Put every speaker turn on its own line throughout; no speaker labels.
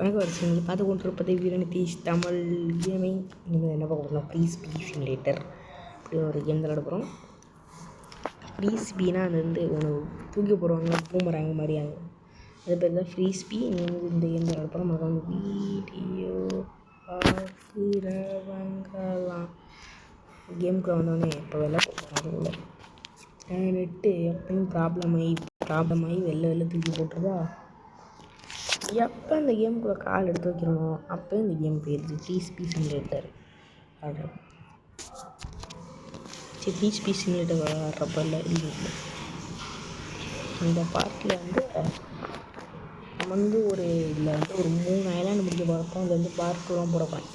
வணக்கம் வருஷம் நீங்கள் பார்த்து கொண்டிருப்பதை வீரநிதீஷ் தமிழ் கேமிங். நீங்கள் என்ன பார்க்க போகிறோம்? ஃப்ரீஸ்பீ சிமுலேட்டர் அப்படி ஒரு கேம் விளாட போகிறோம். ஃப்ரீஸ்பீனா அது வந்து ஒன்று தூக்கி போடுவாங்க பூமராங்க மாதிரியாங்க, அது பேர் தான் ஃப்ரீஸ்பீ. நீங்கள் இந்த கேம் விளாட போகிறோம். நமக்கு வந்து வீடியோ பார்க்குறவங்கலாம் கேமுக்குள்ள வந்தோடனே இப்போ வெளில போகிறோம். அதுக்குள்ள நெட்டு எப்பயும் ப்ராப்ளம் ஆகி வெளில தூக்கி போட்டுருதா. எப்போ இந்த கேமுக்குள்ளே கால் எடுத்து வைக்கிறோமோ அப்போ இந்த கேம் போயிடுச்சு. ஃப்ரீஸ்பீ சிமுலேட்டர் ஆடுறோம். சரி, ஃப்ரீஸ்பீ சிமுலேட்டர் ஆடுறப்ப இல்லை இந்த பார்ட்டில் வந்து நம்ம வந்து இதில் வந்து ஒரு 3 ஐலாண்டு முடிக்க போகிறப்போ அதில் வந்து பார்ட் 2 போடப்பேன்.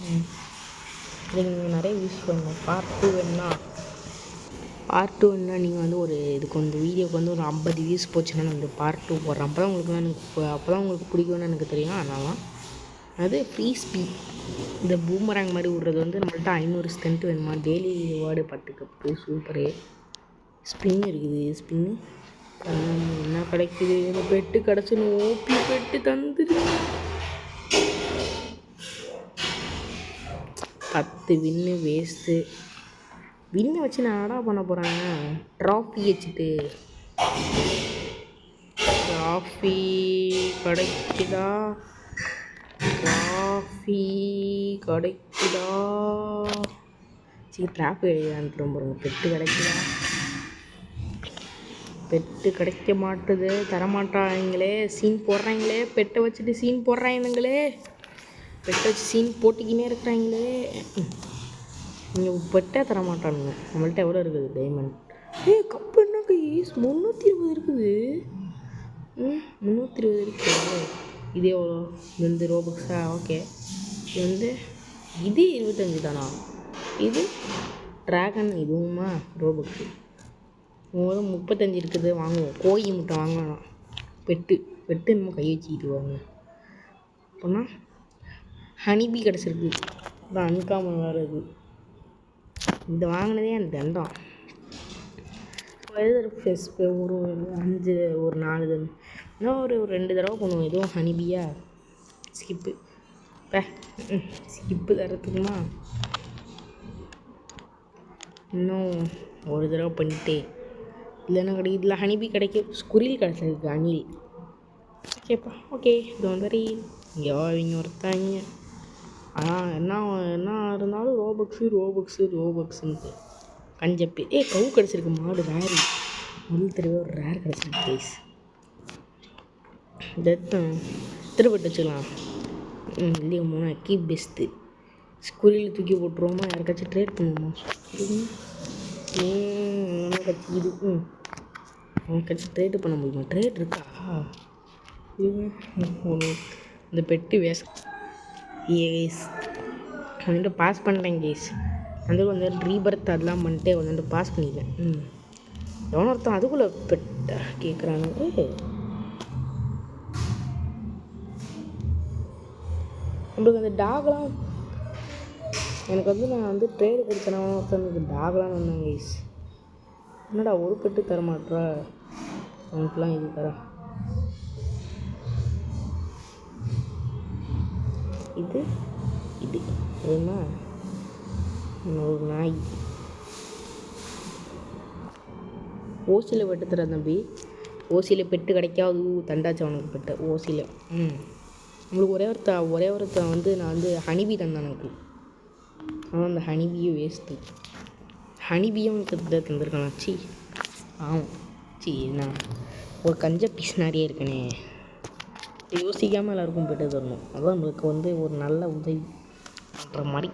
இதுக்கு நீங்கள் நிறைய யூஸ் பண்ணணும். பார்ட் 2 வேணுன்னா நீங்கள் வந்து இதுக்கு வந்து வீடியோக்கு வந்து ஒரு 50 வியூஸ் போச்சுன்னா நான் வந்து பார்ட் 2 போடுறேன். அப்போ தான் உங்களுக்கு பிடிக்கும்னு எனக்கு தெரியும். அதனால அது ஃப்ரீஸ்பீ இந்த பூமராங் மாதிரி விட்றது வந்து நம்மள்ட்ட 500 ஸ்டென்ட் வேணுமா. Daily reward 10 cup super. Spin இருக்குது. ஸ்பின்னு என்ன கிடைக்குது? இந்த பெட்டு கிடச்சின்னு ஓபி பெட்டு தந்துடு. 10 வின்னு வேஸ்ட்டு. வின்னை வச்சு நான் என்னடா பண்ண போகிறாங்க? ட்ராஃபி வச்சுட்டு ட்ராஃபி கிடைக்குதா? சரி, ட்ராஃபி அனுப்புகிறோம் பாருங்க. பெட்டு கிடைக்குதா? பெட்டு கிடைக்க மாட்டுது. தரமாட்டாங்களே. சீன் போடுறாங்களே. பெட்டை வச்சுட்டு சீன் போடுறாங்களே. பெட்டை வச்சு சீன் போட்டிக்கினே இருக்கிறாங்களே. நீங்கள் பெட்டே தரமாட்டானுங்க. நம்மள்ட்ட எவ்வளோ இருக்குது டைமண்ட்? கப்பு என்ன கைஸ் 320 இருக்குது. 320 இருக்குது. இது எவ்வளோ? இது வந்து ரோபக்ஸா? ஓகே. இது 25 தானா? இது ட்ராகன். இதுவுமா ரோபக்ஸு? 35 இருக்குது. வாங்குவோம். கோழி முட்டை வாங்கலாம். பெட்டு என்னமோ கை வச்சுக்கிட்டு வாங்க. அப்படின்னா ஹனிபி கிடச்சிருக்கு. அதான் அன்காமன் வேறு இது. இந்த வாங்கினதே எனக்கு தண்டம். ஒரு 4 இன்னும் ஒரு 2 தடவை பண்ணுவோம். எதுவும் ஹனிபியா ஸ்கிப்பு தரத்துக்குமா? இன்னும் ஒரு தடவை பண்ணிட்டே இல்லைன்னா இதில் ஹனிபி கிடைக்கும். ஸ்குரில் கிடச்சிருக்கு. அணில். ஓகேப்பா. ஓகே, இது வந்து இங்கே ஒருத்தாங்க. ஆனால் என்ன இருந்தாலும் ரோபக்ஸுன்ட்டு கஞ்சப்பு. கவு கிடச்சிருக்கு. மாடு ரேரு. முதல் தடவை ஒரு ரேர் கிடச்சிருக்கு ப்ளீஸ். திருப்பட்டு வச்சுக்கலாம். இல்லையா 3 அக்கி பெஸ்ட்டு. ஸ்கூலில் தூக்கி போட்டுருவோமா? யாருக்காச்சும் ட்ரேட் பண்ணுவோமா? இது அவனுக்காச்சும் ட்ரேட்டு பண்ண முடியுமா? ட்ரேட் இருக்கா? இந்த பெட்டு வேஸ்ட். வந்துட்டு பாஸ் பண்ணிட்டேன் கேஸ். வந்து ரீபர்த் அதெல்லாம் பண்ணிட்டு வந்துட்டு பாஸ் பண்ணிட்டேன். எவனோ ஒருத்தன் அதுக்குள்ளே பெட்டை கேட்குறாங்க. நம்மளுக்கு அந்த டாக்லாம் எனக்கு வந்து நான் வந்து ட்ரேடு கொடுத்தேன். ஒருத்தனுக்கு டாக்லாம் வந்தாங்க கேஸ். என்னடா ஒரு பெட்டு தரமாட்டா? அவனுக்குலாம் இது தரேன். இது அதுமா ஒரு நாய். ஓசியில் பெட்டு தர தம்பி. ஓசியில் பெட்டு கிடைக்காது. தண்டாச்சு அவனுக்கு பெட்டு ஓசியில். நம்மளுக்கு ஒரே ஒருத்தன் வந்து நான் வந்து ஹனிபி தந்தேன் எனக்கு. ஆனால் அந்த ஹனிபியும் வேஸ்ட்டு. ஹனிபியும் அவனுக்கு தந்துருக்கான். நான் ஒரு கஞ்ச பீஸ் நிறைய இருக்கனே. யோசிக்காமல் எல்லாருக்கும் பெட்டு தரணும். அதுதான் நம்மளுக்கு வந்து ஒரு நல்ல உதவி பண்ணுற மாதிரி.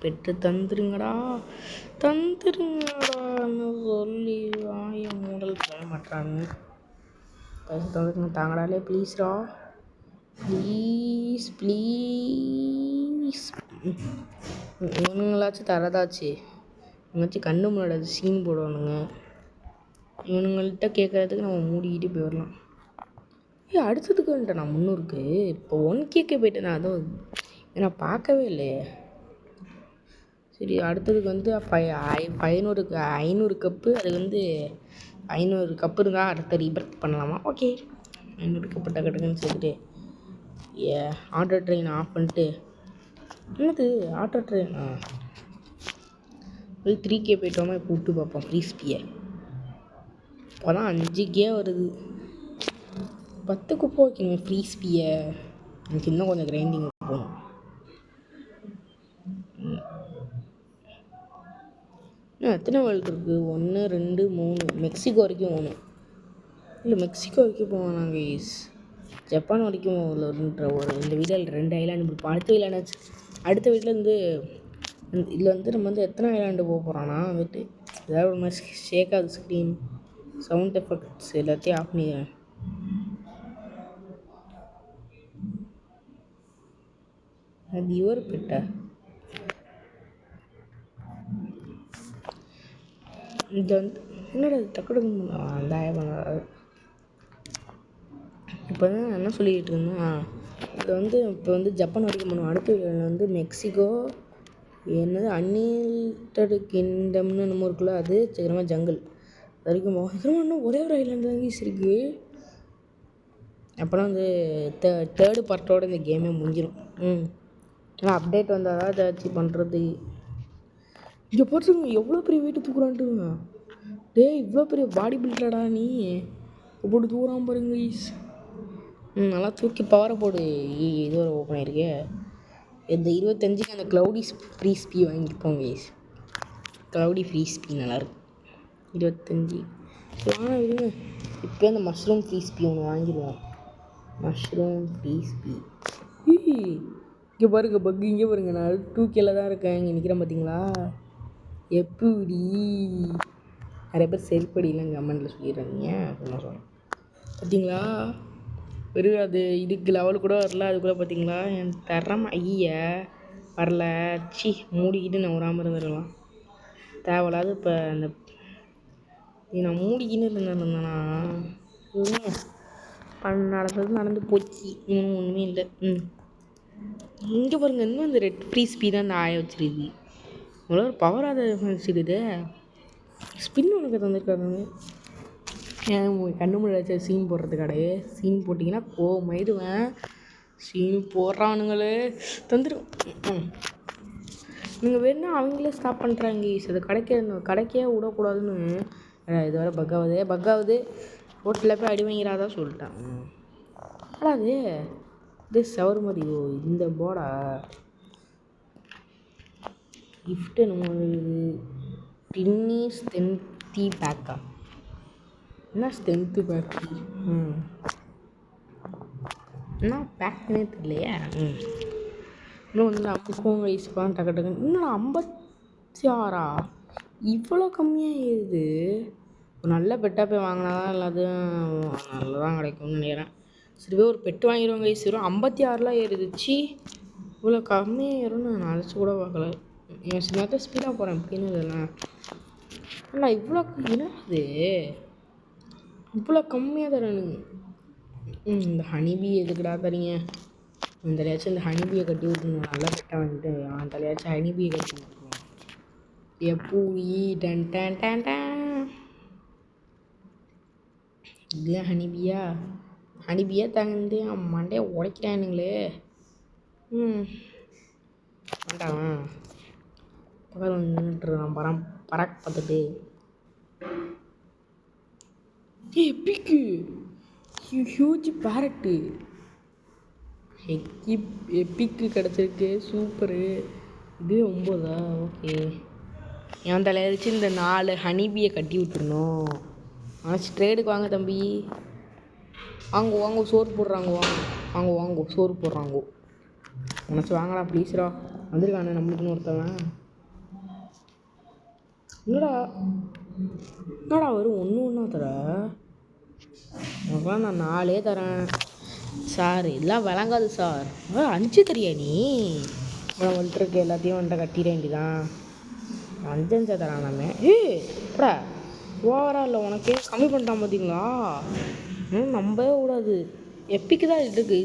பெட்டு தந்துருங்கடான்னு சொல்லி வாய மூடல் பண்ண மாட்டாங்க. பைசா தந்துருங்க. தாங்கடாலே ப்ளீஸ்டா. ப்ளீஸ் இவனுங்களாச்சும் தரதாச்சு. இவனாச்சும் கண்ணு முன்னாடி சீன் போடுவானுங்க. இவனுங்கள்ட்ட கேட்குறதுக்கு நம்ம மூடிக்கிட்டு போயிடலாம். அடுத்ததுக்கு வந்துட்டேன் நான் 300க்கு. இப்போ 1K போயிட்டேன் நான். அதுவும் நான் பார்க்கவே இல்லையே. சரி, அடுத்ததுக்கு வந்து 500 கப்பு. அது வந்து 500 கப்பு இருந்தால் அடுத்த ரீபர்த் பண்ணலாமா? ஓகே, 500 கப்பு டக்குன்னு சேர்த்துட்டு ஏ ஆட்டோ ட்ரெயின் ஆஃப் பண்ணிட்டு என்னது ஆட்டோ ட்ரெயின் போய் 3K போய்ட்டோமா இப்போ விட்டு பார்ப்போம் ஃப்ரீஸ்பியை. இப்போ தான் 5K வருது. 10க்கு வைக்கணுமே ஃப்ரீஸ்பியை. எனக்கு இன்னும் கொஞ்சம் கிரைண்டிங் போகணும். இன்னும் எத்தனை வேர்ல்டு இருக்குது? 1 2 3 மெக்சிகோ வரைக்கும் போகணும். இல்லை மெக்சிகோ வரைக்கும் போவோம் நாங்கள் ஈஸ். ஜப்பான் வரைக்கும் இந்த வீட்டில் 2 ஐலாண்டு முடிப்போம். அடுத்த வீட்டிலேருந்து இதில் வந்து நம்ம வந்து எத்தனை ஐலாண்டு போக போகிறோன்னா வந்துட்டு ஏதாவது ஒரு மாதிரி ஷேக்காது ஸ்க்ரீன் சவுண்ட் எஃபெக்ட்ஸ் எல்லாத்தையும் ஆஃப் பண்ணிடுறேன். அது யுவர் பெட்டா? இதில் வந்து என்னோட டக்குனு அந்த இப்போ வந்து நான் என்ன சொல்லிக்கிட்டு இருந்தேன், இதில் வந்து இப்போ வந்து ஜப்பான் வரைக்கும் போகணும். அடுத்த வீட்டில் வந்து மெக்சிகோ என்னது அன்லிமிட்டடு கிங்டம்னு என்னமோ இருக்குல்ல, அது சீக்கிரமாக ஜங்கிள் வரைக்கும் போகும். சீக்கிரமாக இன்னும் ஒரே ஒரு ஐலாண்டு தான் இருக்குது. அப்போலாம் வந்து தேர்டு பார்ட்டோட இந்த கேமே முடிஞ்சிடும். ஆனால் அப்டேட் வந்தால் தான் ஏதாச்சும் பண்ணுறது. இங்கே பார்த்துங்க எவ்வளோ பெரிய வெயிட்டு தூக்குறான்ட்டுங்க. டேய் இவ்வளோ பெரிய பாடி பில்டரடா நீ போட்டு தூக்குறான் பாருங்க ஈஸ். நல்லா தூக்கி பவரை போடு. இது ஒரு ஓப்பன் ஆகிருக்கு. இந்த 25க்கு அந்த க்ளவுடி ஃப்ரீஸ்பி வாங்கிப்போங்க ஈஸ். க்ளவுடி ஃப்ரீஸ்பி நல்லாயிருக்கு. 25 ஆனால் விடுங்க. இப்போ அந்த மஷ்ரூம் ஃப்ரீஸ்பி ஒன்று வாங்கிடுவோம். மஷ்ரூம் ஃப்ரீஸ்பி. இங்கே பாருங்க பக்கு, இங்கே பாருங்க. நான் 2Kல தான் இருக்கேன். இங்கே நிற்கிறேன் பார்த்தீங்களா? எப்படி நிறைய பேர் செருப்படிலாம் கமெண்டில் சொல்லிடுறாங்க. சும்மா சொல்கிறேன் பார்த்தீங்களா? வெறும் அது இதுக்கு லெவல் கூட வரல. அது கூட பார்த்தீங்களா என் தரம் ஐய வரல. சி மூடிக்கிட்டு நான் வராமல் இருந்துடலாம். தேவையில்லாது இப்போ அந்த நான் மூடிக்கின்னு இருந்தேன்னா நடந்து போச்சு. ஒன்றுமே இல்லை. இங்கே பாருங்க இன்னும் அந்த ரெட் ஃப்ரீஸ்பி தான் அந்த ஆய வச்சிருக்குது. இவ்வளோ ஒரு பவராக வச்சுருக்குது. ஸ்பின் உனக்கு தந்துருக்காங்க. ஏன் கண்ணு முன்னாடி சீன் போடுறது கிடையாது. சீன் போட்டிங்கன்னா மயிடுவேன். சீன் போடுறானுங்களே தந்துடும். நீங்கள் வேணுன்னா அவங்களே ஸ்டாப் பண்ணுறாங்க. அது கடைக்கே விடக்கூடாதுன்னு இது வரை பக்காவது ரோட்டில் போய் அடி வாங்கிறாதான் சொல்லிட்டேன். ஆனால் அது இது சவர் மாதிரி. இந்த போர்டா கிஃப்ட்டு நம்ம டின்னி ஸ்ட்ரென்த்தி பேக்கா? என்ன ஸ்ட்ரென்த்து பேக்கு? என்ன பேக்குன்னே தெரியலையே. இன்னும் வந்து அப்போவும் வயசு தான் டக்கு இன்னும் 56 இவ்வளோ கம்மியாக ஏறுது. ஒரு நல்ல பெட்டாக போய் வாங்கினா தான் எல்லாத்தையும் நல்லா தான் கிடைக்கும்னு நினைக்கிறேன். சரி ஒரு பெட்டு வாங்கிடுவாங்க வயசு. வெறும் 56 ஏறுதுச்சு. இவ்வளோ கம்மியாக ஏறும்னு நான் நினச்சி கூட பார்க்கல. என் சில நேரத்தில் ஸ்பீடாக போகிறேன் எப்படின்னு இதெல்லாம். ஆனால் இவ்வளோ என்னது இவ்வளோ கம்மியாக தரணுங்க. இந்த ஹனிபி எதுக்குடா தரீங்க? இந்த தலையாச்சும் இந்த ஹனிபியை கட்டி விட்டுருணும். நல்லா பெட்டாக வந்துட்டு அவன் தலையாச்சும் ஹனிபியை கட்டி விட்டுருவோம். எப்படி டன் டன் டன் டன். இதுதான் ஹனிபியா தகுந்து அவன் மண்டையை உடைக்கிறானுங்களே. வேண்டாம் பக்கத்தில் வந்து நின்றுட்டுருக்கான் பராக் பார்த்துட்டு. எப்பிக்கு ஹியூஜ் பேரட்டு எப்பிக்கு கிடச்சிருக்கு. சூப்பரு. இது 9. ஓகே என் தலையடிச்சு இந்த 4 ஹனிபியை கட்டி விட்டுருணும். ஆனால் ட்ரேடுக்கு வாங்க தம்பி. வாங்க சோறு போடுறாங்க. வாங்க சோறு போடுறாங்கோ. உனச்சு வாங்கடா ப்ளீஸ்ரா. வந்துருக்கானே நம்மளுக்குன்னு ஒருத்தவன். என்னடா வரும் ஒன்றா தர? உனக்குலாம் நான் 4 தரேன் சார். இதெல்லாம் விளங்காது சார். 5 தரியா நீ? உனக்கு வந்துட்டுருக்கு எல்லாத்தையும் வந்துட்ட கட்டிட வேண்டிதான். 5 தரான் நம்ம. எப்படா ஓவரா இல்லை உனக்கே கம்மி பண்ணிட்டான் பார்த்தீங்களா? நம்பவே கூடாது. எப்பிக்கு தான் இது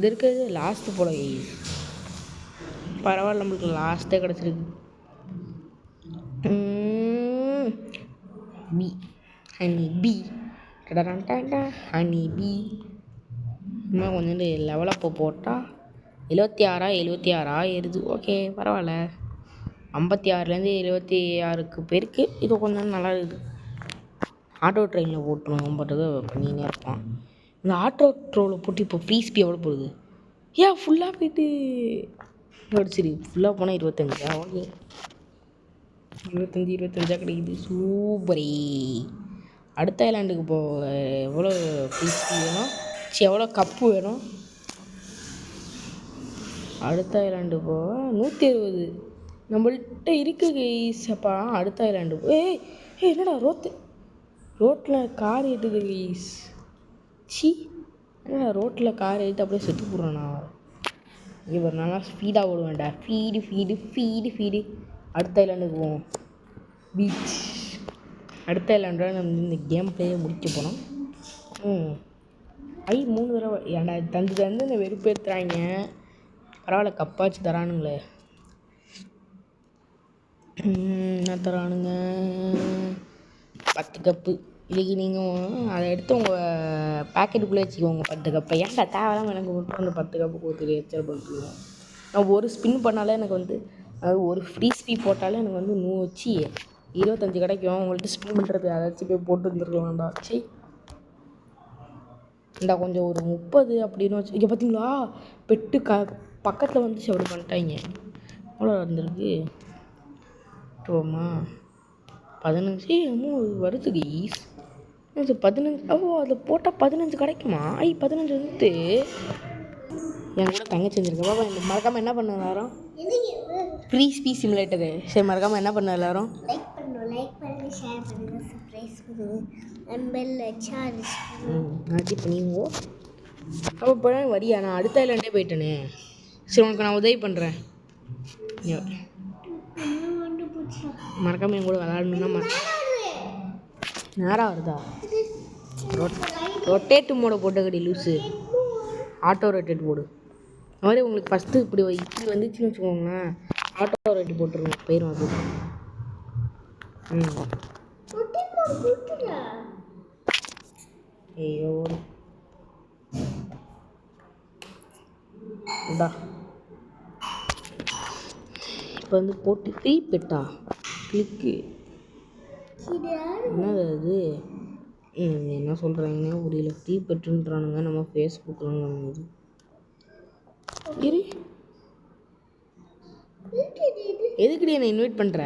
இருக்கிறது லாஸ்ட்டு போல. பரவாயில்ல நம்மளுக்கு லாஸ்ட்டே கிடச்சிருக்கு. Bee honey bee honey bee இன்னும் கொஞ்சம் லெவலப்போ போட்டால் 76 ஏறுது. ஓகே பரவாயில்ல. 56லேருந்து 76க்கு பேருக்கு இது கொஞ்சம் நல்லா இருக்குது. ஆட்டோ ட்ரெயினில் போட்டுருவோம் பட்டது பண்ணினே இருப்பான். இந்த ஆட்டோ ட்ரோவில் போட்டு இப்போ ஃப்ரீஸ்பி எவ்வளோ போடுது? ஏன் ஃபுல்லாக போயிட்டு சரி ஃபுல்லாக போனால் 25. ஓகே 25 கிடைக்குது. சூப்பரே. அடுத்த ஐலாண்டுக்கு எவ்வளோ ஃப்ரீஸ்பி வேணும்? எவ்வளோ கப்பு வேணும்? அடுத்த ஐலாண்டு போக 120 நம்மள்கிட்ட இருக்கு கைஸப்பா. அடுத்த ஐலாண்டு ஏய் என்னடா ரோட்டில் கார் ஏற்றுது கைஸ். என்னடா ரோட்டில் கார் ஏற்று அப்படியே செத்து போடுறேண்ணா. இவர் நல்லா ஸ்பீடாக ஓடுவேன்டா. ஃபீடு. அடுத்த ஐலாண்டுக்கு போவோம். பீச். அடுத்த ஐலாண்டில் நம்ம இந்த கேம் பிளேயை முடிக்க போனோம். 3 தடவை ஏன்டா தந்து இந்த வெறுப்பேற்றுறாங்க. பரவாயில்ல கப்பாச்சு தரானுங்களே. என்ன தரானுங்க? 10 கப்பு. இதுக்கு நீங்கள் அதை எடுத்து உங்கள் பேக்கெட்டுக்குள்ளே வச்சுக்கோங்க. 10 கப்பை ஏன்டா தேவையில்லாமல் எனக்கு மட்டும் அந்த 10 கப்பு கொடுத்துரு எச்சல் படுத்துருவோம். நான் ஒரு ஸ்பின் பண்ணாலே எனக்கு அதாவது ஒரு ஃப்ரீ ஸ்பீ போட்டாலே எனக்கு 25 கிடைக்கும். உங்கள்கிட்ட ஸ்பின் பண்ணுறது ஏதாச்சும் போய் போட்டு வந்துருக்கலாம்டா. சரி இந்தா கொஞ்சம் ஒரு 30 அப்படின்னு வச்சு. இங்கே பார்த்தீங்களா பெட்டு பக்கத்தில் வந்துச்சு. அப்படி பண்ணிட்டாங்க. எவ்வளோ இருந்திருக்கு? ஓமா 15 வருது கைஸ். 15 அதில் போட்டால் 15 கிடைக்குமா? 15 வந்துட்டு என் கூட தங்கச்சி செஞ்சுருக்கேன். பாப்பா இந்த மறக்காமல் என்ன பண்ண எல்லாரும்? ஃப்ரீ ஸ்பீ சிமுலேட்டரு. சரி மறக்காமல் என்ன பண்ண எல்லாரும்? லைக் பண்ணுங்க, ஷேர் பண்ணுங்க, சப்ஸ்கிரைப் பண்ணுங்க, பெல் சார்ஜ் பண்ணிங்கோ. அப்போ போய் வரியா? நான் அடுத்த ஐலாண்டே போயிட்டேனே. சரி உனக்கு நான் உதவி பண்ணுறேன். மறக்காமல் என் கூட விளாடணுன்னா நேராக வருதா? ரொட்டேட்டு மோட போட்ட லூஸு. ஆட்டோ ரொட்டேட் போடு. அது மாதிரி உங்களுக்கு ஃபஸ்ட்டு இப்படி வந்துச்சுன்னு வச்சுக்கோங்களேன். ஆட்டோ ரொட்டேட் போட்டுருங்க. போயிடும் அது. ஐயோ இந்தா இப்போ போட்டு ஃப்ரீ பெட்டா கிளிக்கு என்னது அது? என்ன சொல்கிறாங்கன்னே புரியல. ஃப்ரீ பெட்டுன்றானுங்க. நம்ம ஃபேஸ்புக்கில் இரு. எதுக்குடி என்னை இன்வைட் பண்ணுற?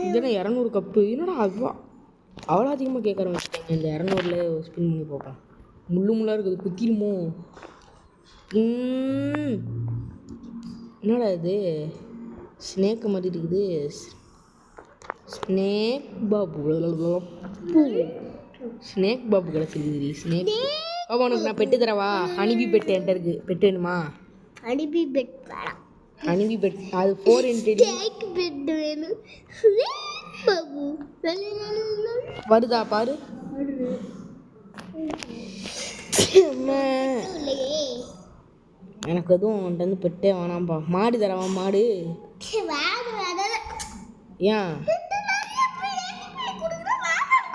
இதுனா 200 கப்பு. என்னடா அவ்வளோ அதிகமாக கேட்க ஆரம்பிச்சிட்டாங்க. இந்த 200ல் ஸ்பின் பண்ணி பார்ப்போம். முள்ளாக இருக்குது. குத்திடுமோ? என்னடா இது? ஸ்னேக்கு மாதிரி இருக்குது. ஸ்னேக் பாபு கிடச்சிருக்குது. ஸ்னேக் பாபா உனக்கு நான் பெட்டு தரவா? ஹனிபி பெட்டு என்கிட்ட இருக்குது. பெட்டு வேணுமா? ஹனிபி பெட் வேணாம். ஹனிபி பெட் அது 4 என்ட்ரி. பெட் வேணும். பாபு வருதா பாரு. எனக்கு எதுவும் உன்ட்டு பெட்டே வேணாம்ப்பா. மாடு தரவா? மாடு ஏன்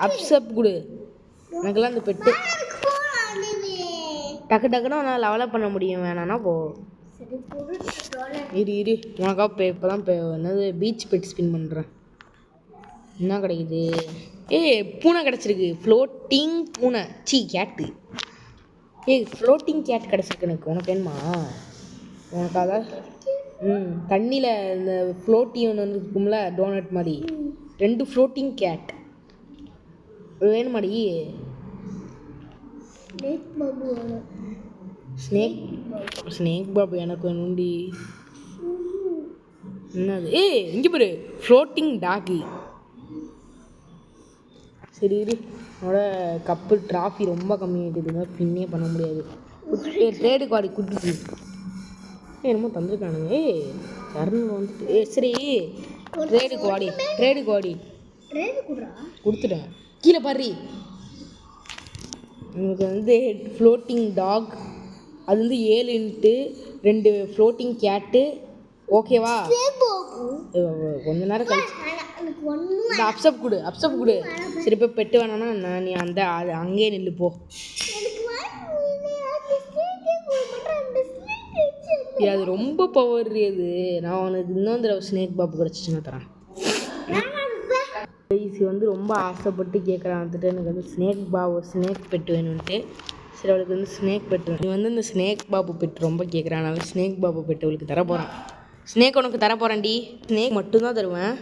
அப்சப் கொடு. எனக்கெல்லாம் அந்த பெட்டு டக்குன்னு நான் லெவலப் பண்ண முடியும். வேணான்னா போ. இரு உனக்கா இப்போ தான் என்னது பீச் பெட் ஸ்பின் பண்ணுறேன். என்ன கிடைக்குது? பூனை கிடச்சிருக்கு. ஃப்ளோட்டிங் பூனை. கேட்டு. ஃப்ளோட்டிங் கேட் கிடச்சிருக்கு எனக்கு. உனக்கு வேணுமா? உனக்காக தண்ணியில் இந்த ஃப்ளோட்டி ஒன்று இருக்கும்ல டோனட் மாதிரி. 2 ஃப்ளோட்டிங் கேட் வேணுமாடி? ஸ்னேக் பாபு எனக்கு வேணும்டி. என்னது? இங்கே பாரு ஃப்ளோட்டிங் டாகி. சரி என்னோட கப்பு ட்ராஃபி ரொம்ப கம்மியாகிட்டுதுங்க. பின்னே பண்ண முடியாது. ட்ரேடு கார்டு குட்டிச்சு. என்னமோ தந்துருக்கானுங்க. 200 வந்துட்டு. சரி ட்ரேடு கார்டு கொடுத்துட்டேன். கீழே பாரு. உங்களுக்கு ஃப்ளோட்டிங் டாக் அது 7 × 2 ஃப்ளோட்டிங் கேட்டு. ஓகேவா? கொஞ்ச நேரம் கழிச்சு இந்த அப்சப் கொடு சரி போய் பெட்டு வேணாம்னா நீ அந்த அது அங்கேயே நில்லு போ. அது ரொம்ப பவர் அது. நான் உனக்கு இன்னொரு தடவை ஸ்னேக் பாபு கிடச்சிச்சுன்னா தரேன். ஈஸி வந்து ரொம்ப ஆசைப்பட்டு கேட்குறான் வந்துட்டு எனக்கு வந்து ஸ்னேக் பெட்டு வேணும்ன்ட்டு. சரி அவளுக்கு வந்து ஸ்னேக் பெட்டு நீ வந்து இந்த ஸ்னேக் பாபு பெட்டு ரொம்ப கேட்குறான். நான் ஸ்னேக் பாபு பெட்டு அவளுக்கு தர போகிறேன். ஸ்னேக் உனக்கு தர போகிறேன்டி. ஸ்னேக் மட்டும்தான் தருவேன்.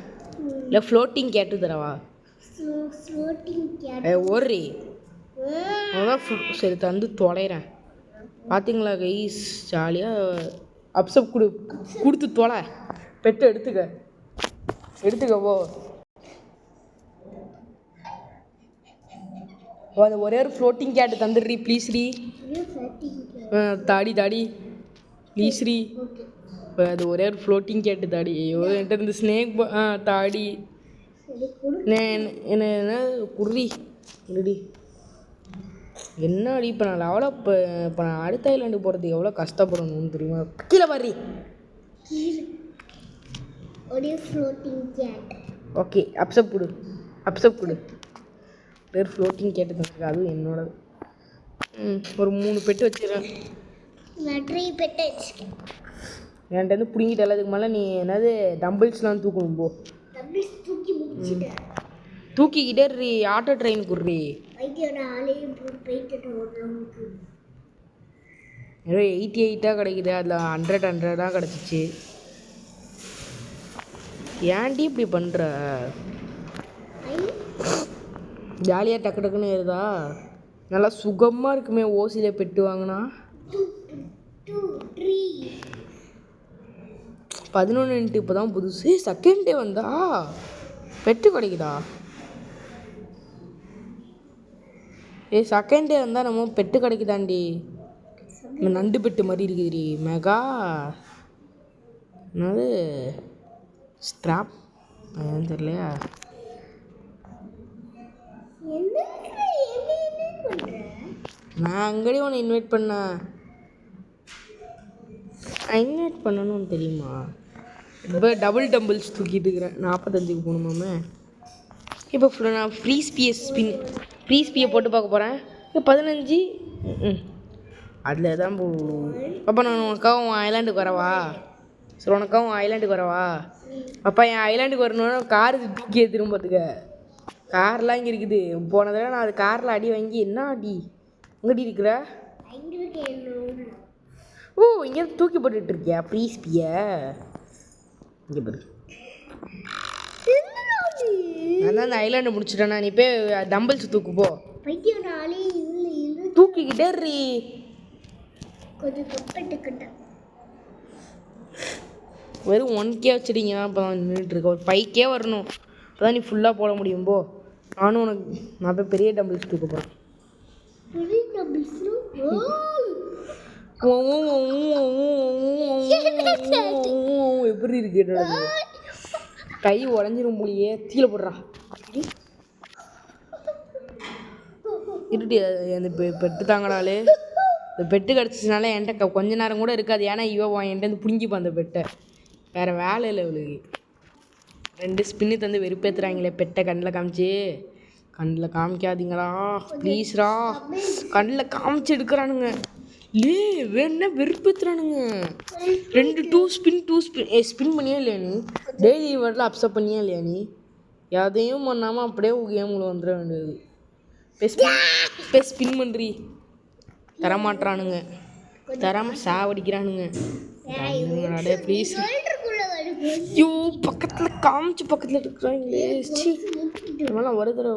இல்லை ஃப்ளோட்டிங் கேட்டு தரவா? ஓடுறி அதான் சரி தந்து தொலைகிறேன். பார்த்தீங்களா கைஸ் ஜாலியாக அப்சப் கொடுத்து தொலை. பெட்டு எடுத்துக்கவோ. அது ஒரே ஒரு ஃப்ளோட்டிங் கேட்டு தந்துடுறீ ப்ளீஸ்ரீ. தாடி ப்ளீஸ்ரீ. அது ஒரே ஒரு ஃப்ளோட்டிங் கேட்டு தாடி. ஐயோ என்கிட்ட இருந்து ஸ்னேக் தாடி என்ன குர்ரி ரெடி என்னடி இப்போ நான் எவ்வளோ இப்போ நான் அடுத்த ஐலாண்டு போகிறதுக்கு எவ்வளோ கஷ்டப்படணும்னு தெரியுமா? கீழே பாரு. ஓகே அப்சப் கொடு. வேறு ஃப்ளோட்டிங் கேட்டு தந்துருக்கு. அதுவும் என்னோட ஒரு 3 பெட்டு வச்சுக்கிறேன். என்கிட்ட வந்து பிடிங்கிட்டு எல்லாத்துக்கு மேலே நீ என்னது டம்பிள்ஸ்லாம் தூக்கணும் போ. தூக்கிக்கிட்டே ஆட்டோ ட்ரெயின் குர்ரி. ஏதோ 88 கிடைக்குது. அதில் 100 கிடச்சிச்சு. ஏன்டி இப்படி பண்ணுற? ஜாலியாக டக்குன்னு ஏறுதா? நல்லா சுகமாக இருக்குமே ஓசியில் பெட்டு வாங்கினா. 11 இப்போ தான் புதுசு. செகண்ட் டே வந்தா பெட்டு கிடைக்குதா? செகண்ட் டே வந்தால் நம்ம பெட்டு கிடைக்குதாண்டி. நண்டு பெட்டு மாதிரி இருக்குதுடி. மெகா என்னது ஸ்ட்ராப் அதுன்னு தெரியலையா? நான் அங்கேயே உன்னை இன்வைட் பண்ணணும்னு தெரியுமா? இப்போ டபுள் டம்பிள்ஸ் தூக்கிட்டு இருக்கிறேன். 45க்கு போகணுமாமே. இப்போ நான் ஃப்ரீஸ்பியை போட்டு பார்க்க போகிறேன். இப்போ 15 அதில் தான் அப்போ நான் உனக்காக உன் ஐலாண்டுக்கு வரவா? சரி உனக்காக உன் ஐலாண்டுக்கு வரவா? அப்பா என் ஐலாண்டுக்கு வரணுன்னா கார் தூக்கி திரும்பத்துக்க. கார்லாம் இங்கே இருக்குது. போன தடவை நான் அது காரில் அடி வாங்கி என்ன அடி எங்கடி இருக்கிற? ஓ இங்கே தூக்கி போட்டுட்ருக்கியா ஃப்ரீஸ்பியை? இங்கே பாரு. நான் தான் அந்த ஐலாண்டை முடிச்சிட்டேன்னா நீ போய் டம்பிள்ஸ் தூக்கு போ. தூக்கிக்கிட்டே வெறும் 1K வச்சுட்டீங்க. இப்போ தான் நின்றுட்டுருக்க. ஒரு 5K வரணும். இப்போ தான் நீ ஃபுல்லாக போட முடியும். போ நான் போய் பெரிய டம்பிள்ஸ் தூக்க போகிறேன். எப்படி இருக்கு என்னோட கை உடஞ்சிரும் போலியே. கீழே போடுறான் இருட்டி. அந்த பெட்டு தாங்கடாலே. இந்த பெட்டு கிடச்சிச்சுனால என்கிட்ட கொஞ்ச நேரம் கூட இருக்காது. ஏன்னா இவன் என்கிட்ட வந்து பிடுங்கிப்பான் அந்த பெட்டை. வேறு வேலை இல்லை இவளுக்கு. 2 ஸ்பின்னு தந்து வெறுப்பேற்றுறாங்களே பெட்டை கண்ணில் காமிக்காதீங்களா ப்ளீஸ்ரா. கண்ணில் காமிச்சு எடுக்கிறானுங்க. வேணா வெறுப்பேற்றுறானுங்க. 2 ஸ்பின் பண்ணியா இல்லையா நீ? டெய்லி வேர்டில் அப்செட் பண்ணியா இல்லையா நீ? எதையும் பண்ணாமல் அப்படியே கேமுக்குள்ள வந்துட வேண்டியது. ஸ்பின் பண்ணுறி தரமாட்டுறானுங்க. தராமல் சாவடிக்கிறானுங்க. ப்ளீஸ் ஐயோ பக்கத்தில் இருக்கிறாங்களே. நம்மளாம் ஒரு தடவை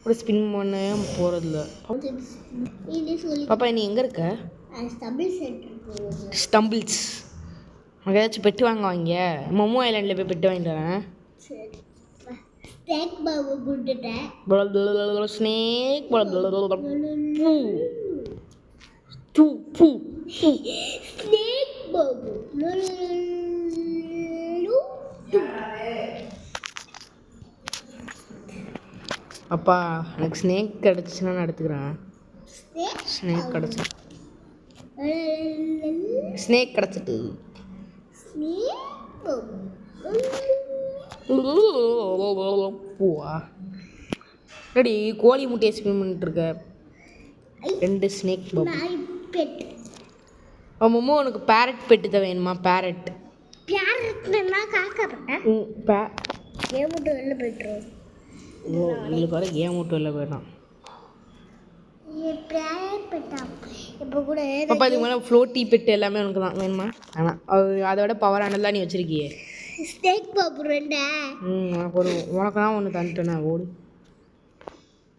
கூட ஸ்பின் பண்ண போகிறதில்ல. பாப்பா நீ எங்கே இருக்க? ஸ்டம்பிள்ஸ் அங்கே ஏதாச்சும் பெட்டு வாங்க. மொமோ ஐலாண்டில் போய் பெட்டு வாங்கிட்டு வரேன். ஸ்னேக் அப்பா எனக்கு ஸ்னேக் கிடச்சிச்சுன்னா நான் எடுத்துக்கிறேன். ஸ்னேக் கிடச்சிட்டு பூவா ரெடி கோழி முட்டையை ஸ்பின் பண்ணிட்டுருக்க 2 ஸ்னேக் பாபு. அம்மம்மா உனக்கு பேரட் பெட்டு தான் வேணுமா? பேரட் உங்களுக்கு வர கேம் மட்டும் இல்லை வேணாம். பாப்பா இதுக்கு மேலே ஃப்ளோட்டி பெட்டு எல்லாமே உனக்கு தான் வேணுமா? ஆனால் அதோட பவர் ஆனதான் நீ வச்சிருக்கியே
ஸ்னேக் பாபு 2.
உனக்கு தான் ஒன்று தந்துட்டேண்ணா ஓடு.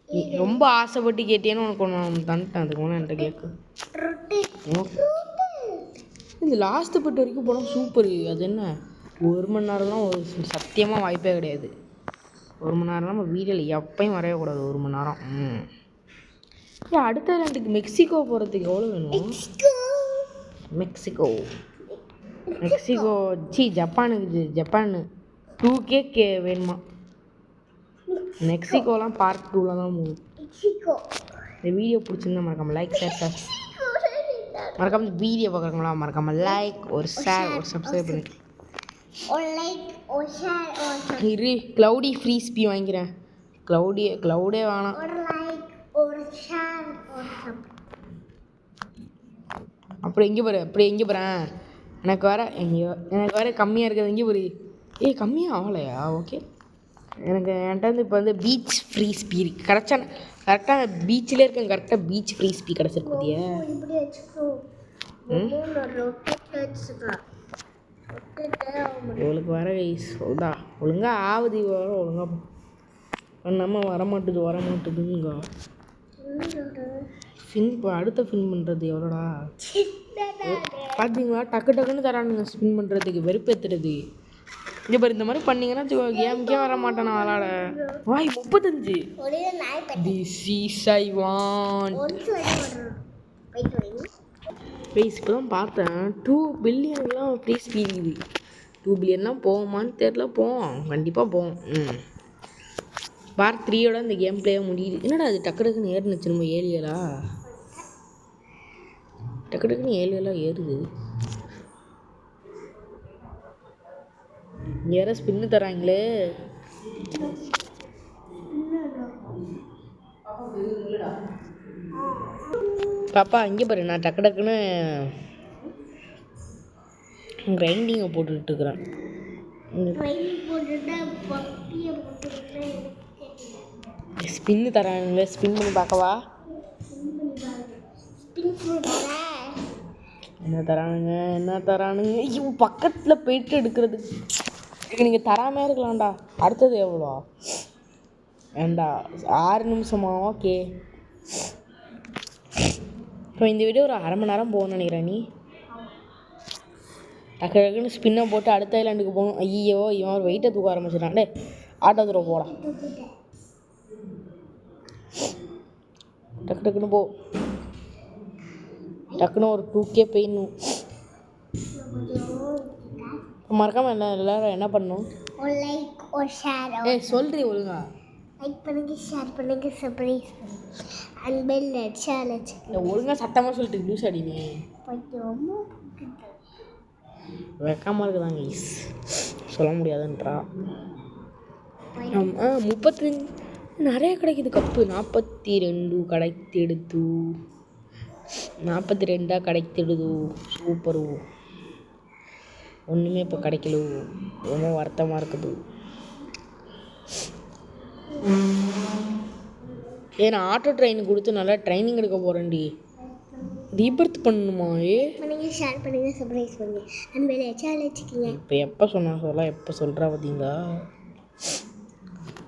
நீ ரொம்ப ஆசைப்பட்டு கேட்டேன்னு உனக்கு ஒன்று தந்துட்டேன். அதுக்கு ஒன்று என்கிட்ட கேட்க இந்த லாஸ்ட்டு பெட்டு வரைக்கும் போனால் சூப்பரு. அது என்ன 1 மணி நேரம்லாம் ஒரு சத்தியமாக வாய்ப்பே கிடையாது. 1 மணி நேரம் நம்ம வீடியோவில் எப்பயும் வரையக்கூடாது 1 மணி நேரம். அடுத்த 2க்கு மெக்சிகோ போகிறதுக்கு எவ்வளோ வேணும்? மெக்சிகோ ஜப்பானு 2K வேணுமா? மெக்சிகோலாம் பார்ட் 2ல தான் போகும். இந்த வீடியோ பிடிச்சிருந்தா மறக்காம லைக் ஷேர் மறக்காம இந்த வீடியோ பார்க்குறவங்களா மறக்காம லைக் ஒரு ஷேர் ஒரு சப்ஸ்கிரைப் பண்ணி இரு. க்ளவுடி ஃப்ரீ ஸ்பீ வாங்கிக்கிறேன். க்ளவுடே வேணாம். அப்படி எங்கே போகிறேன் எனக்கு வேற கம்மியாக இருக்கிறது எங்கே போய் கம்மியாக ஆகலையா? ஓகே என்கிட்ட வந்து இப்போ வந்து பீச் ஃப்ரீ ஸ்பீ கிடச்சா கரெக்டாக பீச்சிலே இருக்கேன். கரெக்டாக பீச் ஃப்ரீ ஸ்பீ கிடச்சிருக்கு பார்த்தியா? இவளுக்கு வர சொல்தா ஒழுங்கா ஆகுது. வர ஒழுங்கா நம்ம வரமாட்டுதுங்க. அடுத்த ஃபின் பண்ணுறது எவ்வளோடா பார்த்தீங்களா? டக்குன்னு தரானுங்க ஸ்பின் பண்ணுறதுக்கு. வெறுப்பேற்றுறது. இங்கே பாரு இந்த மாதிரி பண்ணிங்கன்னா கேமுக்கே வர மாட்டேன் நான் விளாட. வாய் 35 this is I want price. இப்போ தான் பார்த்தேன் 2 பில்லியன்லாம் ப்ரைஸ் இருக்குது. 2 பில்லியன்லாம் போவோமான்னு தெரில. போவோம் கண்டிப்பாக போவோம். பார்ட் 3யோட இந்த கேம் பிளேயே முடியுது. என்னடா அது டக்குன்னு ஏறுனுச்சு. நம்ம ஏரியாலா டக்குன்னு ஏறுது. யாரோ ஸ்பின்னு தராங்களே. பாப்பா இங்கே பாரு நான் டக்குன்னு கிரைண்டிங்கை போட்டுக்கிட்டு இருக்கிறேன். ஸ்பின்னு தரானுங்களே. ஸ்பின் பண்ணி பார்க்கவா? என்ன தரானுங்க? ஐயோ பக்கத்தில் போயிட்டு எடுக்கிறது. நீங்கள் தராமல் இருக்கலாம்டா. அடுத்தது எவ்வளோ ஏண்டா 6 நிமிஷமா? ஓகே இப்போ இந்த வீடியோ ஒரு 1/2 மணி நேரம் போகணும்னு நினைக்கிறேன். நீ டக்குன்னு ஸ்பின்னை போட்டு அடுத்த ஐலாண்டுக்கு போகணும். ஐயோ இவன் ஒரு வெயிட்டை தூக்க ஆரம்பிச்சிடான். டே ஆட்டோ தூரம் போடா. டக்குன்னு போ. டக்குன்னு ஒரு 2K போயிடணும். மறக்காம எல்லாரும் என்ன பண்ணணும்? சொல்றீ ஒழுங்கா
லைக் பண்ணுங்க, ஷேர் பண்ணுங்க, சப்ஸ்கிரைப் அண்ட் பெல் அடிச்சு
ஒழுங்கா சத்தமாக சொல்லிட்டு லூஸ் அடினே வெக்காமல் இருக்குதாங்க சொல்ல முடியாதுன்றா. 35 நிறைய கிடைக்குது கப்பு. 42 கிடைத்தெடுத்து 42 கிடைத்தெடுது. சூப்பரு. ஒன்றுமே இப்போ கிடைக்கல. ரொம்ப வருத்தமாக இருக்குது. நான் ஆட்டோ ட்ரெயின் கொடுத்து நல்லா ட்ரைனிங் எடுக்க போகிறேன்டி. ரீபர்த் பண்ணணுமா?
ஷேர் பண்ணுங்க, சப்ஸ்கிரைப் பண்ணுங்க அண்ட் பெல் அடிச்சுக்கங்க.
இப்போ எப்போ சொன்னா எப்போ சொல்கிறா பார்த்தீங்களா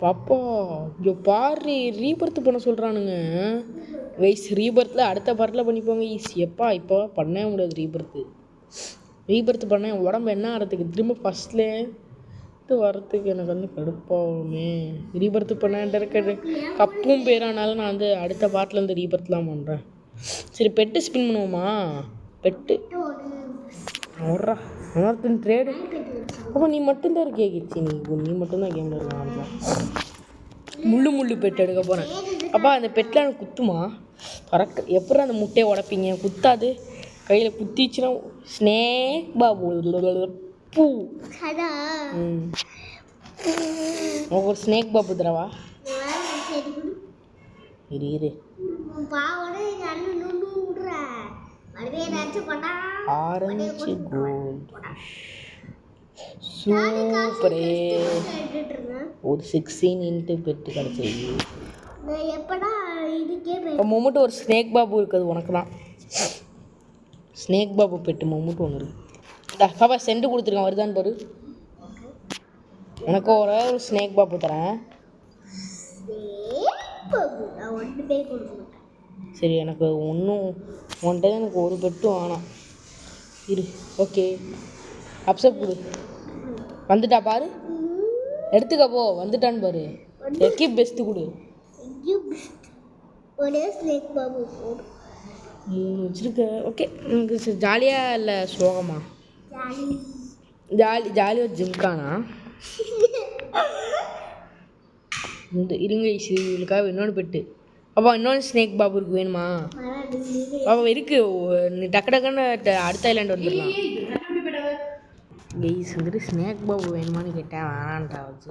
பாப்பா? இங்கே பாரு ரீபர்த் பண்ண சொல்கிறானுங்க. ரீபர்த்தில் அடுத்த பார்ட்டில் பண்ணிப்போங்க. எப்பா இப்போ பண்ணவே முடியாது. ரீபர்த் பண்ண என் உடம்பு என்ன ஆகிறதுக்கு திரும்ப ஃபஸ்ட்லேருந்து வரத்துக்கு எனக்கு வந்து கடுப்பாகுமே. ரீபர்த் பண்ண இருக்க கப்பும் பேரானாலும் நான் வந்து அடுத்த பார்ட்லேருந்து ரீபர்த்லாம் பண்ணுறேன். சரி பெட்டு ஸ்பின் பண்ணுவோமா? பெட்டு ஓடுறா இன்னொருத்தன் ட்ரேடு. அப்போ நீ மட்டும்தான் இருக்கே கிச்சி. நீ மட்டும்தான் கேமில் இருக்க. முள்ளு பெட்டு எடுக்க போகிறேன். அப்பா அந்த பெட்டில் எனக்கு குத்துமா? எப்படி அந்த முட்டையை உடப்பீங்க? குத்தாது. கையில் குத்திச்சுன்னா ஸ்னேக் பாபு பூ ஒரு ஸ்னேக் பாபு தரவா?
சரி கொடு.
இரு இரு.
பாவோட எங்கள் அண்ணன் நுண்ணு விட்றேன். மறுபடியும் ஏதாச்சும் பண்ணா
ஆரஞ்சு கோல்ட் சூப்பரே. ஒரு 16 இன்ட்டு பெட்டு கிடச்சிருக்கு.
எப்படா இதுக்கே
மொமெண்ட் ஒரு ஸ்னேக் பாபு இருக்குது உனக்கு தான். ஸ்னேக் பாபு பெட்டு மொமெண்ட் ஒன்று இருக்குது. பாப்பா சென்ட் கொடுத்துருக்கேன் வருதான்னு பாரு. உனக்கு ஒரு ஸ்னேக் பாபு தரேன். சரி எனக்கு ஒன்றும் உன்கிட்ட எனக்கு ஒரு பெட்டும் வேணாம். இரு ஓகே அப்செட் கொடு. வந்துட்டா பாரு, எடுத்துக்க போ. வந்துட்டான்னு பாரு. எக்கிப் பெஸ்ட்டு கொடு.
ஒரே ஸ்னேக் பாபு போடு.
வச்சுருக்க ஓகே. எனக்கு ஜாலியாக இல்லை சோகமா? ஜாலி ஒரு ஜிம்கானா இந்த இருங்க இவங்களுக்காக இன்னொன்று பெட்டு. அப்பா இன்னொன்று ஸ்னேக் பாபு இருக்கு, வேணுமா? பாப்பா இருக்கு, நீ டக்கு டக்குன்னு அடுத்த ஐலாண்டு வந்துடலாம். கெய்ஸ் வந்துட்டு ஸ்னேக் பாபு வேணுமான்னு கேட்டேன், வேணான்ட்டா வச்சு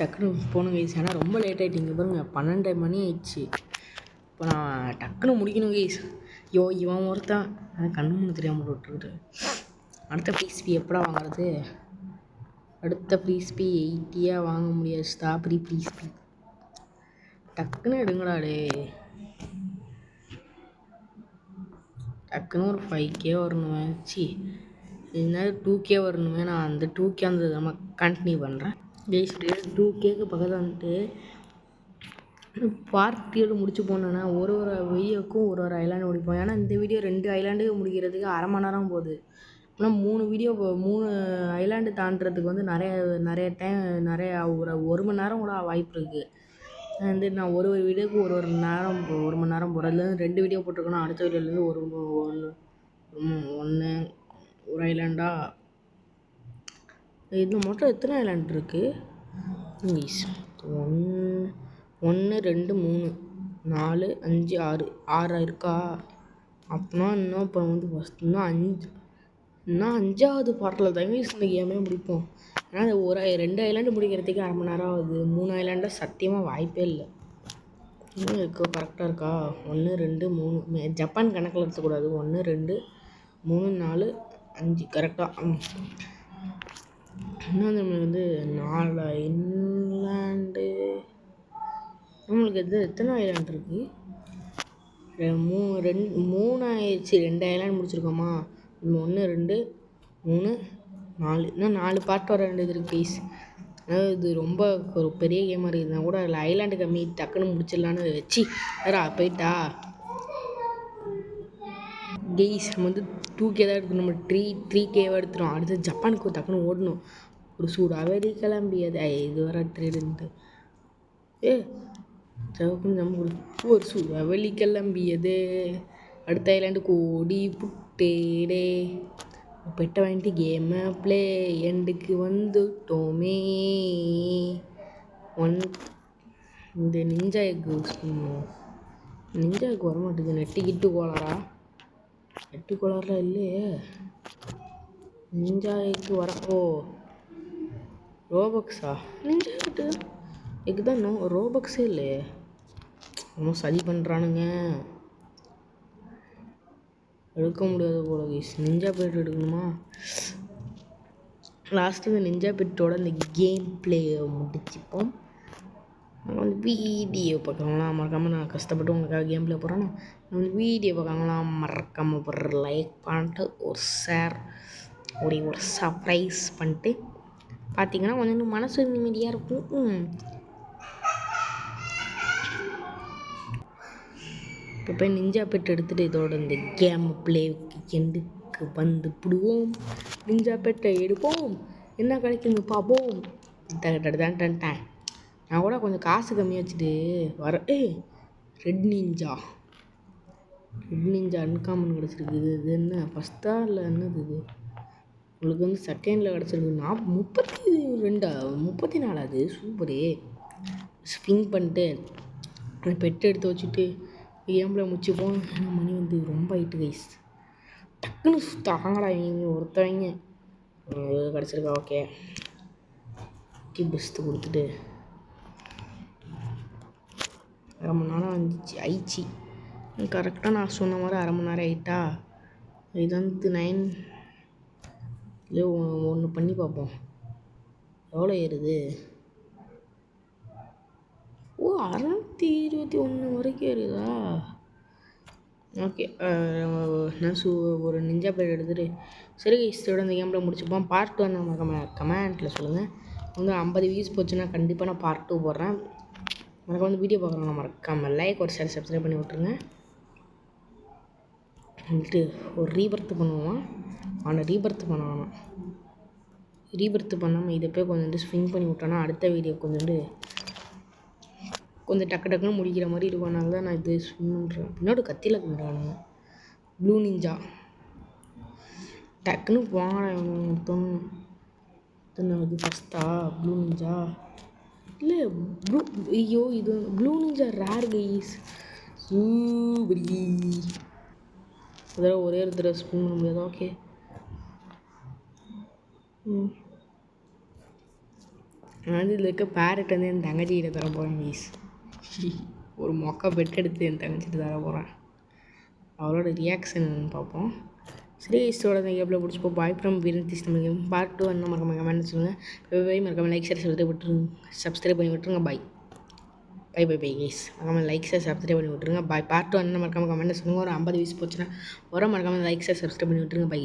டக்குன்னு போகணும் கைஸ். ஏன்னா ரொம்ப லேட் ஆகிட்டிங்க பாருங்க, 12 மணி ஆயிடுச்சு. இப்போ நான் டக்குன்னு முடிக்கணும் கைஸ். இவன் ஒருத்தான் எனக்கு கண்ணு மூணு தெரியாமல் விட்டுருக்குது. அடுத்த ஃப்ரீஸ்பி எப்படா வாங்குறது? அடுத்த ஃப்ரீஸ்பி 80 வாங்க முடியாது. ஸ்ட்ராபெரி ஃப்ரீஸ்பி டக்குன்னு எடுங்கடாடே. டக்குன்னு ஒரு 5K வரணுமே. என்ன 2K வரணுமே. நான் அந்த 2K அந்த நம்ம கண்டினியூ பண்ணுறேன். ஜெயிச்சுட்டு 2Kக்கு பக்கத்தில் வந்துட்டு பார்ட்டியோடு முடிச்சு போனேன்னா ஒரு வீடியோவுக்கும் ஒரு ஐலாண்டு முடிப்போம். ஏன்னா இந்த வீடியோ 2 ஐலாண்டு முடிக்கிறதுக்கு அரை மணி நேரம் போகுது. ஆனால் 3 ஐலாண்டு தாண்டுறதுக்கு வந்து நிறைய டைம் ஒரு மணி நேரம் கூட வாய்ப்பு இருக்குது. வந்து நான் ஒரு வீடியோவுக்கு ஒரு மணி நேரம் போகிறதுலேருந்து 2 வீடியோ போட்டிருக்கேன்னா அடுத்த வீடியோலேருந்து ஒரு ஐலாண்டா. இது மட்டும் எத்தனை ஐலாண்ட் இருக்குது? 1 2 3 4 5 6 இருக்கா? அப்படின்னா இன்னும் இப்போ வந்து இன்னும் 5வது பாட்டில் தாங்க இந்த கேமே முடிப்போம். ஏன்னா அது 2 ஐலாண்டு முடிக்கிறதுக்கு அரை மணி நேரம் ஆகுது. 3 ஐலாண்டை சத்தியமாக வாய்ப்பே இல்லை. இன்னும் இருக்கோ கரெக்டாக இருக்கா? 1 2 3 ஜப்பான் கணக்கில் எடுத்துக்கூடாது. 1 2 3 4 5 கரெக்டாக. இன்னும் நம்மளுக்கு வந்து 4 ஐலாண்டு. நம்மளுக்கு எத்தனை ஐலாண்ட் இருக்குது? 3 ஆயிடுச்சு. 2 ஐலாண்ட் முடிச்சிருக்கோமா? 1 2 3 4 இன்னும் 4 பார்ட் வர வேண்டியது இருக்குது கைஸ். அதாவது இது ரொம்ப ஒரு பெரிய கேமாக இருக்குதுன்னா கூட அதில் ஐலாண்டு கம்மி, டக்குன்னு முடிச்சிடலான்னு வச்சு வேறா போயிட்டா கெய்ஸ். நம்ம வந்து 2K தான் எடுக்கணும். நம்ம 3Kவாக எடுத்துடும். அடுத்து ஜப்பானுக்கு டக்குன்னு ஓடணும். ஒரு சூடாகவே கிளம்பியது இது வர ட்ரேடுன்ட்டு ஒரு சூறாவளி கிளம்பியது. அடுத்த ஐலாண்டுக்கு ஓடி புட்டேடே பெட்ட வாங்கிட்டு கேமை ப்ளே எண்டுக்கு வந்துட்டோமே. இந்த நிஞ்சா எக் யூஸ் பண்ணணும். நிஞ்சா எக் வரமாட்டேங்குது. நெட்டு கோளாரா? நெட்டு கோளாறுலாம் இல்லையே. நிஞ்சா எக் வரப்போ ரோபக்ஸா? நிஞ்சா எக்கு தான் ரோபக்ஸே இல்லையே. இன்னும் சரி பண்ணுறானுங்க. எடுக்க முடியாது போல கைஸ். நிஞ்சா பெட் எடுக்கணுமா? லாஸ்ட்டு இந்த நிஞ்சா பெட்டோட இந்த கேம் பிளேயை முடிச்சுப்போம். நம்ம வந்து வீடியோ பார்க்கறவங்களாம் மறக்காமல், நான் கஷ்டப்பட்டு உங்களுக்காக கேம் பிளே போகிறேன்னா நம்ம வந்து வீடியோ பார்க்கறவங்களாம் மறக்காமல் ஒரு லைக் பண்ணிட்டு ஒரு ஷேர் ஒரு சர்ப்ரைஸ் பண்ணிட்டு பார்த்தீங்கன்னா கொஞ்சம் மனசு நிம்மதியாக இருக்கும். இப்போ போய் நிஞ்சா பெட் எடுத்துகிட்டு இதோட இந்த கேம் பிளேவுக்கு எண்டுக்கு வந்து விடுவோம். நிஞ்சா பெட்டை எடுப்போம், என்ன கிடைக்குன்னு பார்ப்போம். டேன் நான் கூட கொஞ்சம் காசு கம்மியாக வச்சுட்டு ரெட் நிஞ்சா அன்காமன் கிடச்சிருக்கு. இது என்ன ஃபஸ்ட்டா இல்லை என்னது இது? உங்களுக்கு வந்து செகண்டில் கிடச்சிருக்கு. 34 சூப்பரு. ஸ்பின் பண்ணிட்டு அந்த பெட்டை எடுத்து வச்சுட்டு கேமில் முடிச்சுப்போம். மணி வந்து ரொம்ப ஆயிட்டு கைஸ். டக்குன்னு சுத்தாங்கடா இவங்க ஒருத்தவங்க. இது கிடச்சிருக்கா. ஓகே பெஸ்ட்டு கொடுத்துட்டு 1/2 மணி நேரம் ஆயிடுச்சு. கரெக்டாக நான் சொன்ன மாதிரி 1/2 மணி நேரம் ஆகிட்டா. இது வந்து 9 இல்லை ஒன்று பண்ணி பார்ப்போம் எவ்வளோ ஏறுது. ஓ 621 வரைக்கும் ஏறுதா. ஓகே நான் ஒரு நிஞ்சா பேர் எடுத்துகிட்டு சரி இதோட இந்த கேமில் முடிச்சுப்போம். பார்ட் 1 நம்ம கமெண்ட்டில் சொல்லுங்கள். வந்து 50 வியூஸ் போச்சுன்னா கண்டிப்பாக நான் பார்ட் 2 போடுறேன். எனக்கு வந்து வீடியோ பார்க்குறவங்க மறக்காமல் லைக் ஒரு ஷேர் சப்ஸ்கிரைப் பண்ணி விட்ருங்க. வந்துட்டு ஒரு ரீபர்த் பண்ணுவோம். ஆனால் ரீபர்த் பண்ண வேணாம். ரீபர்த் பண்ணாமல் இதை போய் கொஞ்சோண்டு ஸ்விங் பண்ணி விட்டோன்னா அடுத்த வீடியோ கொஞ்சம் டக்கு டக்குன்னு முடிக்கிற மாதிரி இருக்கும். அதனால தான் நான் இது ஸ்விங் பண்ணுறேன். பின்னாடி கத்தியில் பண்ணுறானுங்க. ப்ளூ நிஞ்சா டக்குன்னு போனேன். இது ஃபஸ்ட்டா ப்ளூ நிஞ்சா இல்லை ஐயோ இது ப்ளூ நிஞ்சா ரேர் கைஸ். சூப்பரி அதெல்லாம் ஒரே ஒரு தடவை ஸ்பின் பண்ண முடியாது. ஓகே நான் வந்து இதில் இருக்க பேரட் வந்து என் தங்கச்சிக்கிட்ட தர போகிறேன் கைஸ். ஒரு மொக்கை பெட் எடுத்து என் தங்கச்சிட்டு தர போகிறேன். அவளோட ரியாக்ஷன் பார்ப்போம். சரி இதோட இந்த கேப்பில் பிடிச்சிப்போ. பாய் ஃப்ரம் வீரன் தமிழ் பார்ட் 2 என்ன மறக்காம கமெண்ட் சொல்லுங்கள். மறக்காமல் லைக் ஷேர் சப்ஸ்கிரைப் பண்ணி விட்டுருங்க. Bye guys. மறக்காமல் லைக் ஷேர் சப்ஸ்கிரைப் பண்ணி விட்டுருங்க. பார்ட் 2 என்ன மறக்காமல் கமெண்ட் சொல்லுங்கள். ஒரு 50 வியூஸ் போச்சுன்னா மறக்காமல் லைக் ஷேர் சப்ஸ்கிரைப் பண்ணி விட்டுருங்க. பை.